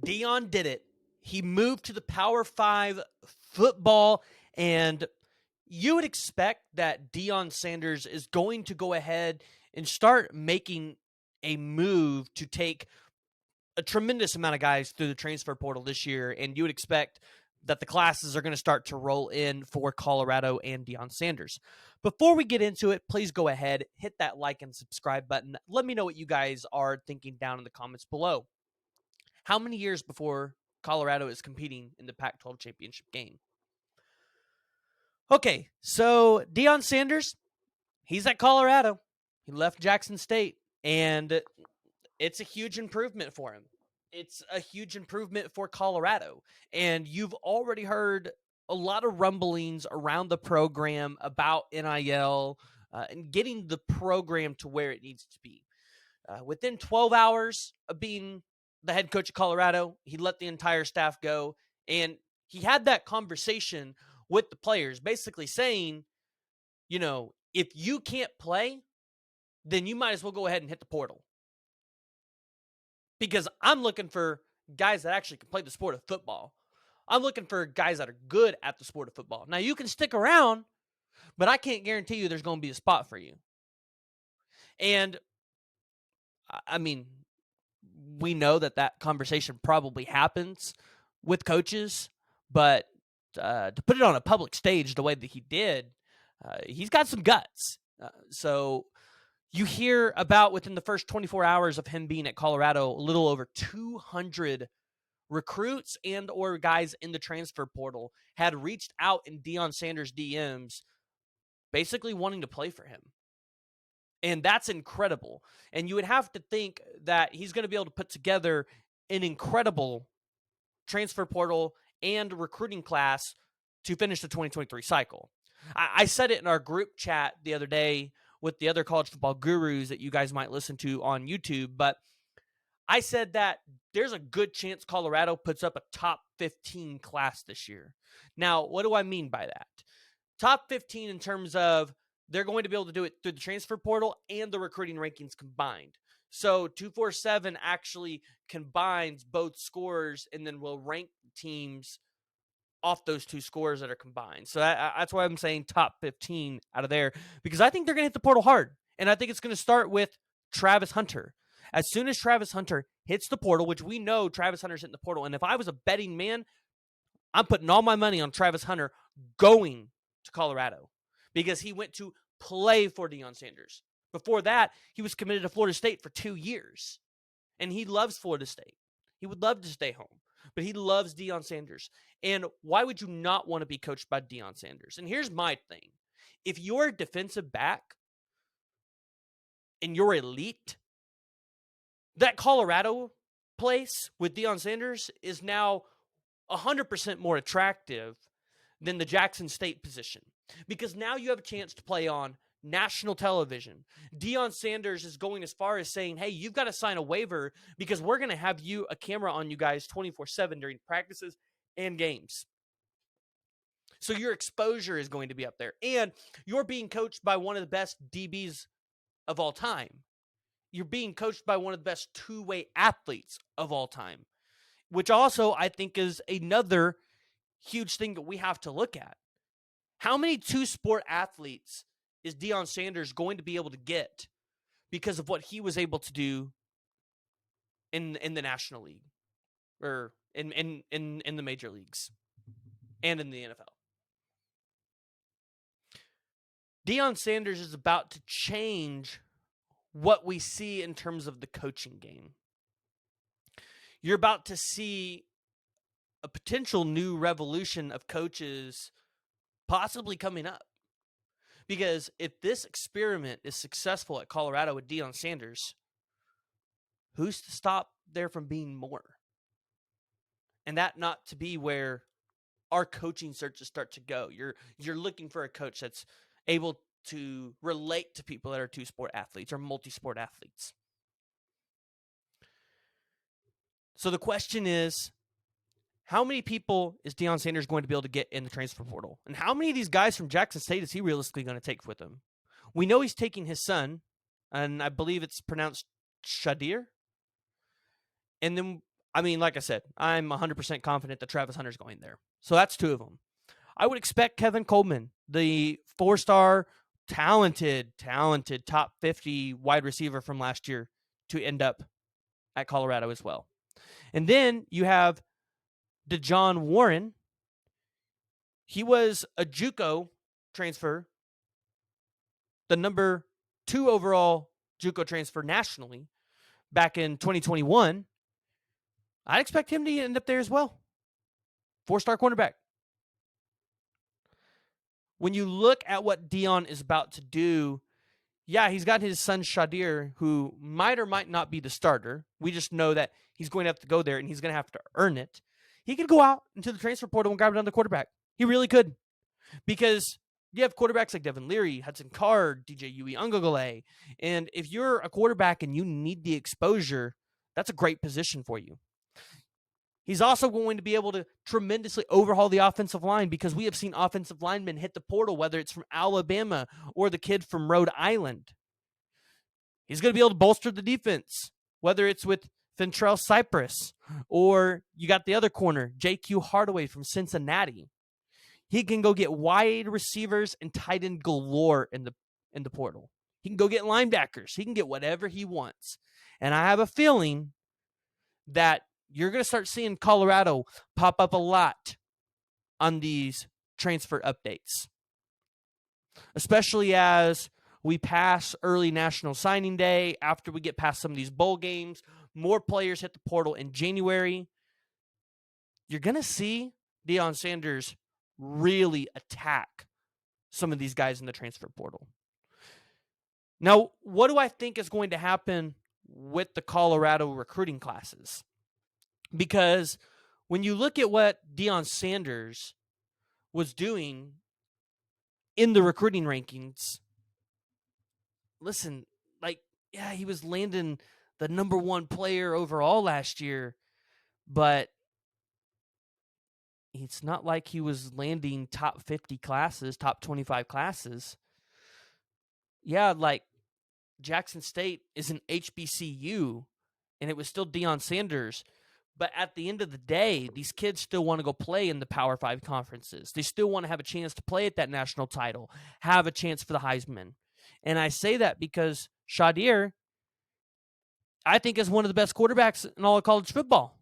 Deion did it. He moved to the Power 5 football, and you would expect that Deion Sanders is going to go ahead and start making a move to take a tremendous amount of guys through the transfer portal this year, and you would expect that the classes are going to start to roll in for Colorado and Deion Sanders. Before we get into it, please go ahead, hit that like and subscribe button. Let me know what you guys are thinking down in the comments below. How many years before Colorado is competing in the Pac-12 championship game? Okay, so Deion Sanders, he's at Colorado. He left Jackson State, and it's a huge improvement for him. It's a huge improvement for Colorado. And you've already heard a lot of rumblings around the program about NIL and getting the program to where it needs to be. Within 12 hours of being the head coach of Colorado, he let the entire staff go. And he had that conversation with the players, basically saying, if you can't play, then you might as well go ahead and hit the portal. Because I'm looking for guys that actually can play the sport of football. I'm looking for guys that are good at the sport of football. Now, you can stick around, but I can't guarantee you there's going to be a spot for you. And, I mean, we know that conversation probably happens with coaches, but to put it on a public stage the way that he did, he's got some guts. So you hear about, within the first 24 hours of him being at Colorado, a little over 200 recruits and or guys in the transfer portal had reached out in Deion Sanders' DMs, basically wanting to play for him. And that's incredible. And you would have to think that he's going to be able to put together an incredible transfer portal and recruiting class to finish the 2023 cycle. I said it in our group chat the other day with the other college football gurus that you guys might listen to on YouTube, but I said that there's a good chance Colorado puts up a top 15 class this year. Now, what do I mean by that? Top 15 in terms of they're going to be able to do it through the transfer portal and the recruiting rankings combined. So 247 actually combines both scores and then will rank teams off those two scores that are combined. So that's why I'm saying top 15 out of there, because I think they're going to hit the portal hard. And I think it's going to start with Travis Hunter. As soon as Travis Hunter hits the portal, which we know Travis Hunter's hitting the portal, and if I was a betting man, I'm putting all my money on Travis Hunter going to Colorado because he went to play for Deion Sanders. Before that, he was committed to Florida State for 2 years, and he loves Florida State. He would love to stay home, but he loves Deion Sanders. And why would you not want to be coached by Deion Sanders? And here's my thing. If you're a defensive back and you're elite, that Colorado place with Deion Sanders is now 100% more attractive than the Jackson State position, because now you have a chance to play on national television. Deion Sanders is going as far as saying, hey, you've got to sign a waiver because we're going to have a camera on you guys 24/7 during practices and games. So your exposure is going to be up there. And you're being coached by one of the best DBs of all time. You're being coached by one of the best two-way athletes of all time, which also I think is another huge thing that we have to look at. How many two-sport athletes is Deion Sanders going to be able to get because of what he was able to do in the National League or in the major leagues and in the NFL? Deion Sanders is about to change what we see in terms of the coaching game. You're about to see a potential new revolution of coaches possibly coming up. Because if this experiment is successful at Colorado with Deion Sanders, who's to stop there from being more? And that not to be where our coaching searches start to go. You're looking for a coach that's able to relate to people that are two-sport athletes or multi-sport athletes. So the question is, how many people is Deion Sanders going to be able to get in the transfer portal? And how many of these guys from Jackson State is he realistically going to take with him? We know he's taking his son, and I believe it's pronounced Shadir. And then I mean, like I said, I'm 100% confident that Travis Hunter's going there. So that's 2 of them. I would expect Kevin Coleman, the 4-star, talented top 50 wide receiver from last year, to end up at Colorado as well. And then you have DeJohn Warren. He was a JUCO transfer, the number 2 overall JUCO transfer nationally back in 2021. I'd expect him to end up there as well. 4-star cornerback. When you look at what Deion is about to do, yeah, he's got his son Shadir, who might or might not be the starter. We just know that he's going to have to go there and he's going to have to earn it. He could go out into the transfer portal and grab another quarterback. He really could. Because you have quarterbacks like Devin Leary, Hudson Card, DJ Uiagalelei. And if you're a quarterback and you need the exposure, that's a great position for you. He's also going to be able to tremendously overhaul the offensive line, because we have seen offensive linemen hit the portal, whether it's from Alabama or the kid from Rhode Island. He's going to be able to bolster the defense, whether it's with Fentrell Cypress or you got the other corner, J.Q. Hardaway from Cincinnati. He can go get wide receivers and tight end galore in the portal. He can go get linebackers. He can get whatever he wants. And I have a feeling that you're going to start seeing Colorado pop up a lot on these transfer updates, especially as we pass early National Signing Day, after we get past some of these bowl games, more players hit the portal in January. You're going to see Deion Sanders really attack some of these guys in the transfer portal. Now, what do I think is going to happen with the Colorado recruiting classes? Because when you look at what Deion Sanders was doing in the recruiting rankings, listen, yeah, he was landing the number 1 player overall last year, but it's not like he was landing top 50 classes, top 25 classes. Yeah, like Jackson State is an HBCU, and it was still Deion Sanders. But at the end of the day, these kids still want to go play in the Power 5 conferences. They still want to have a chance to play at that national title, have a chance for the Heisman. And I say that because Shadir, I think, is one of the best quarterbacks in all of college football.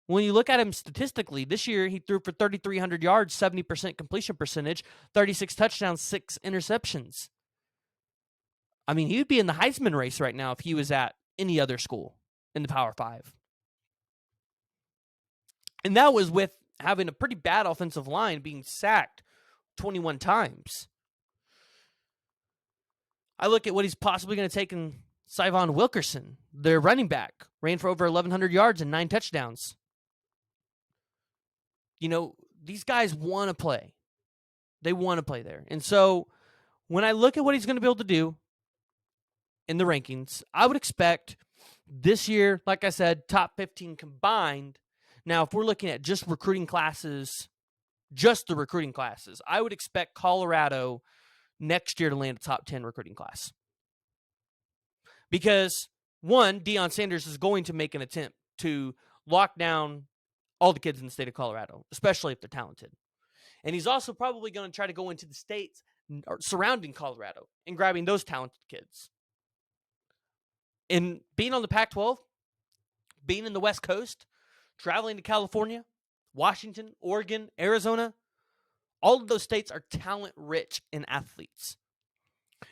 When you look at him statistically, this year he threw for 3,300 yards, 70% completion percentage, 36 touchdowns, 6 interceptions. I mean, he would be in the Heisman race right now if he was at any other school in the Power 5. And that was with having a pretty bad offensive line, being sacked 21 times. I look at what he's possibly going to take in Syvon Wilkerson, their running back, ran for over 1,100 yards and 9 touchdowns. You know, these guys want to play. They want to play there. And so when I look at what he's going to be able to do in the rankings, I would expect this year, like I said, top 15 combined. Now, if we're looking at just recruiting classes, just the recruiting classes, I would expect Colorado next year to land a top 10 recruiting class. Because, one, Deion Sanders is going to make an attempt to lock down all the kids in the state of Colorado, especially if they're talented. And he's also probably going to try to go into the states surrounding Colorado and grabbing those talented kids. And being on the Pac-12, being in the West Coast, traveling to California, Washington, Oregon, Arizona, all of those states are talent-rich in athletes.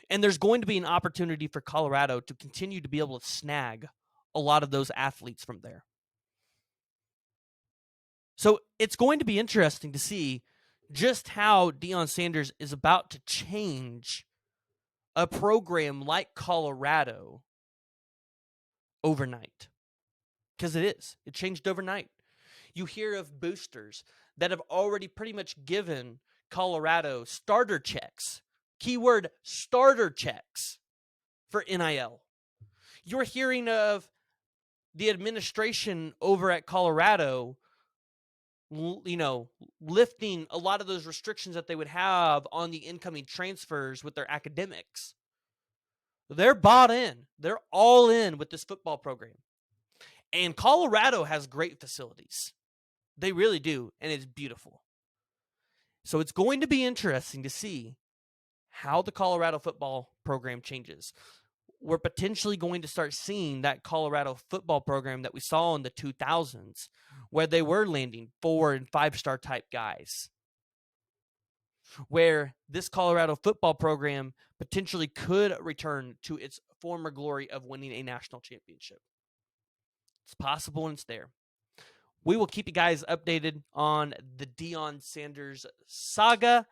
And there's going to be an opportunity for Colorado to continue to be able to snag a lot of those athletes from there. So it's going to be interesting to see just how Deion Sanders is about to change a program like Colorado overnight. Because it is. It changed overnight. You hear of boosters that have already pretty much given Colorado starter checks. Keyword, starter checks for NIL. You're hearing of the administration over at Colorado, lifting a lot of those restrictions that they would have on the incoming transfers with their academics. They're bought in. They're all in with this football program. And Colorado has great facilities. They really do, and it's beautiful. So it's going to be interesting to see how the Colorado football program changes. We're potentially going to start seeing that Colorado football program that we saw in the 2000s, where they were landing 4- and 5-star type guys. Where this Colorado football program potentially could return to its former glory of winning a national championship. It's possible and it's there. We will keep you guys updated on the Deion Sanders saga.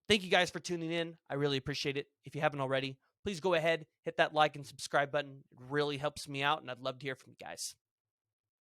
Thank you guys for tuning in. I really appreciate it. If you haven't already, please go ahead, hit that like and subscribe button. It really helps me out, and I'd love to hear from you guys.